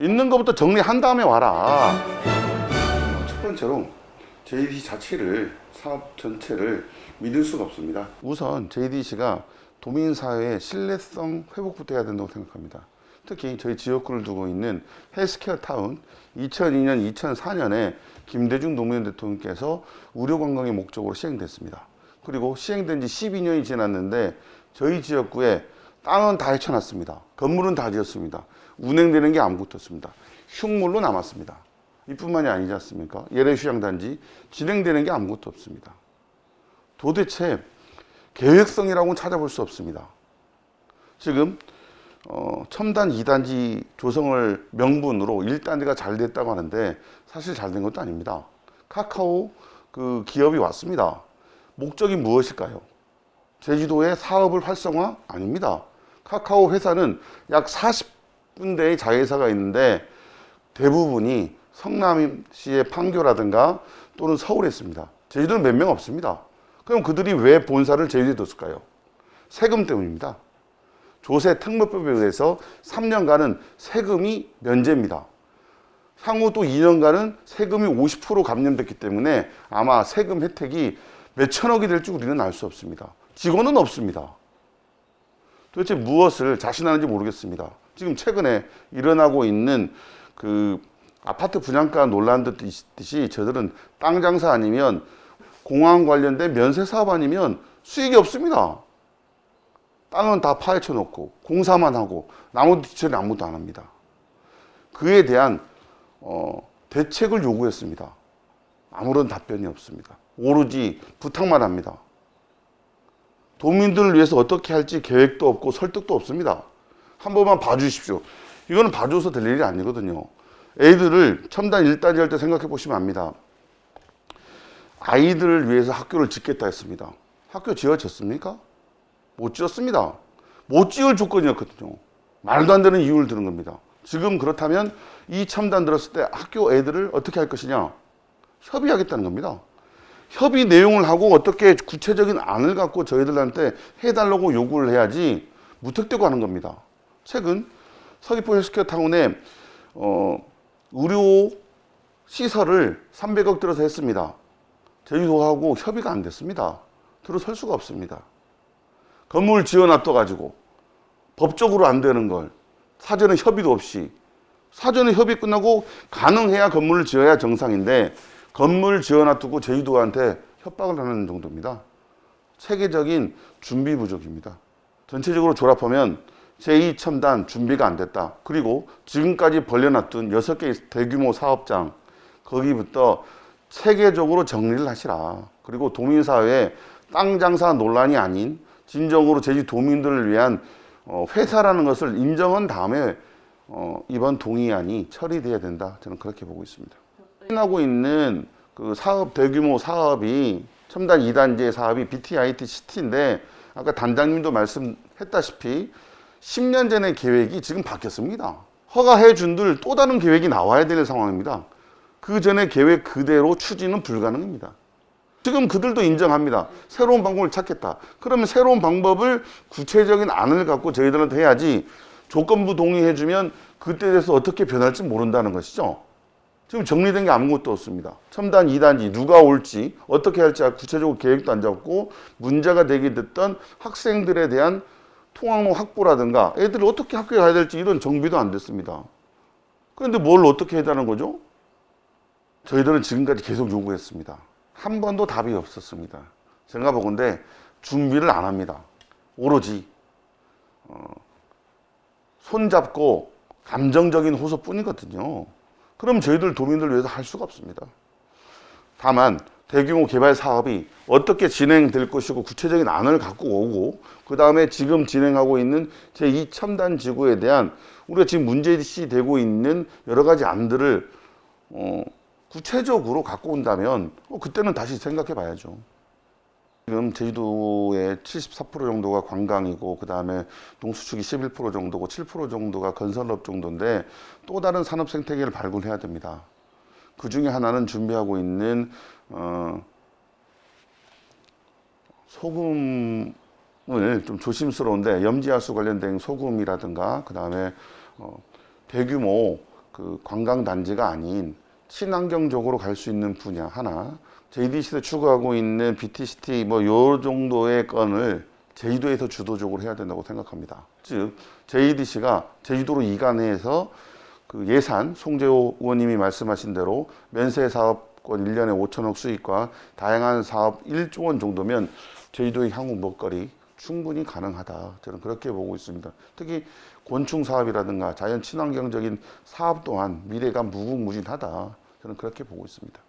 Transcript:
있는 것부터 정리한 다음에 와라. 첫 번째로 JDC 자체를, 사업 전체를 믿을 수가 없습니다. 우선 JDC가 도민사회의 신뢰성 회복부터 해야 된다고 생각합니다. 특히 저희 지역구를 두고 있는 헬스케어 타운, 2002년, 2004년에 김대중 노무현 대통령께서 의료관광의 목적으로 시행됐습니다. 그리고 시행된 지 12년이 지났는데 저희 지역구에 땅은 다 헤쳐놨습니다. 건물은 다 지었습니다. 운행되는 게 아무것도 없습니다. 흉물로 남았습니다. 이뿐만이 아니지 않습니까? 예래휴양단지 진행되는 게 아무것도 없습니다. 도대체 계획성이라고는 찾아볼 수 없습니다. 지금 첨단 2단지 조성을 명분으로 1단지가 잘 됐다고 하는데 사실 잘 된 것도 아닙니다. 카카오 그 기업이 왔습니다. 목적이 무엇일까요? 제주도의 사업을 활성화? 아닙니다. 카카오 회사는 약 40군데의 자회사가 있는데 대부분이 성남시의 판교라든가 또는 서울에 있습니다. 제주도는 몇 명 없습니다. 그럼 그들이 왜 본사를 제주도에 뒀을까요? 세금 때문입니다. 조세 특목법에 의해서 3년간은 세금이 면제입니다. 향후 또 2년간은 세금이 50% 감면됐기 때문에 아마 세금 혜택이 몇 천억이 될지 우리는 알 수 없습니다. 직원은 없습니다. 도대체 무엇을 자신하는지 모르겠습니다. 지금 최근에 일어나고 있는 그 아파트 분양가 논란도 있듯이 저들은 땅 장사 아니면 공항 관련된 면세 사업 아니면 수익이 없습니다. 땅은 다 파헤쳐 놓고 공사만 하고 나머지 뒷처리 아무도 안 합니다. 그에 대한 대책을 요구했습니다. 아무런 답변이 없습니다. 오로지 부탁만 합니다. 도민들을 위해서 어떻게 할지 계획도 없고 설득도 없습니다. 한 번만 봐주십시오. 이거는 봐줘서 될 일이 아니거든요. 애들을 첨단 1단지 할 때 생각해 보시면 압니다. 아이들을 위해서 학교를 짓겠다 했습니다. 학교 지어졌습니까? 못 지었습니다. 못 지을 조건이었거든요. 말도 안 되는 이유를 드는 겁니다. 지금 그렇다면 이 첨단 들었을 때 학교 애들을 어떻게 할 것이냐? 협의하겠다는 겁니다. 협의 내용을 하고 어떻게 구체적인 안을 갖고 저희들한테 해달라고 요구를 해야지 무턱대고 하는 겁니다. 최근 서귀포 헬스케어 타운에 의료 시설을 300억 들어서 했습니다. 제주도하고 협의가 안 됐습니다. 들어설 수가 없습니다. 건물 지어놔둬가지고 법적으로 안 되는 걸 사전에 협의도 없이, 사전에 협의 끝나고 가능해야 건물을 지어야 정상인데 건물 지어놔두고 제주도한테 협박을 하는 정도입니다. 체계적인 준비 부족입니다. 전체적으로 졸업하면 제2첨단 준비가 안 됐다. 그리고 지금까지 벌려놨던 6개의 대규모 사업장, 거기부터 체계적으로 정리를 하시라. 그리고 도민사회에 땅 장사 논란이 아닌 진정으로 제주도민들을 위한 회사라는 것을 인정한 다음에 이번 동의안이 처리돼야 된다. 저는 그렇게 보고 있습니다. 하고 있는 그 사업, 대규모 사업이 첨단 2단지의 사업이 BTIT 시티인데 아까 단장님도 말씀했다시피 10년 전의 계획이 지금 바뀌었습니다. 허가해 준들 또 다른 계획이 나와야 될 상황입니다. 그 전의 계획 그대로 추진은 불가능합니다. 지금 그들도 인정합니다. 새로운 방법을 찾겠다. 그러면 새로운 방법을 구체적인 안을 갖고 저희들한테 해야지 조건부 동의해주면 그때 돼서 어떻게 변할지 모른다는 것이죠. 지금 정리된 게 아무것도 없습니다. 첨단 2단지 누가 올지 어떻게 할지 구체적으로 계획도 안 잡고 문제가 되게 됐던 학생들에 대한 통학로 확보라든가 애들이 어떻게 학교에 가야 될지 이런 정비도 안 됐습니다. 그런데 뭘 어떻게 해달라는 거죠? 저희들은 지금까지 계속 요구했습니다. 한 번도 답이 없었습니다. 제가 보건대 준비를 안 합니다. 오로지 손잡고 감정적인 호소뿐이거든요. 그럼 저희들 도민들을 위해서 할 수가 없습니다. 다만 대규모 개발 사업이 어떻게 진행될 것이고 구체적인 안을 갖고 오고 그 다음에 지금 진행하고 있는 제2첨단 지구에 대한 우리가 지금 문제시 되고 있는 여러 가지 안들을 구체적으로 갖고 온다면 그때는 다시 생각해 봐야죠. 지금 제주도의 74% 정도가 관광이고 그 다음에 농수축이 11% 정도고 7% 정도가 건설업 정도인데 또 다른 산업 생태계를 발굴해야 됩니다. 그 중에 하나는 준비하고 있는 소금을 좀 조심스러운데 염지하수 관련된 소금이라든가 그 다음에 대규모 그 관광단지가 아닌 친환경적으로 갈 수 있는 분야 하나, JDC에서 추구하고 있는 BTCT 뭐 요 정도의 건을 제주도에서 주도적으로 해야 된다고 생각합니다. 즉 JDC가 제주도로 이관해서 그 예산, 송재호 의원님이 말씀하신 대로 면세 사업권 1년에 5천억 수익과 다양한 사업 1조 원 정도면 제주도의 향후 먹거리 충분히 가능하다. 저는 그렇게 보고 있습니다. 특히 곤충 사업이라든가 자연 친환경적인 사업 또한 미래가 무궁무진하다. 저는 그렇게 보고 있습니다.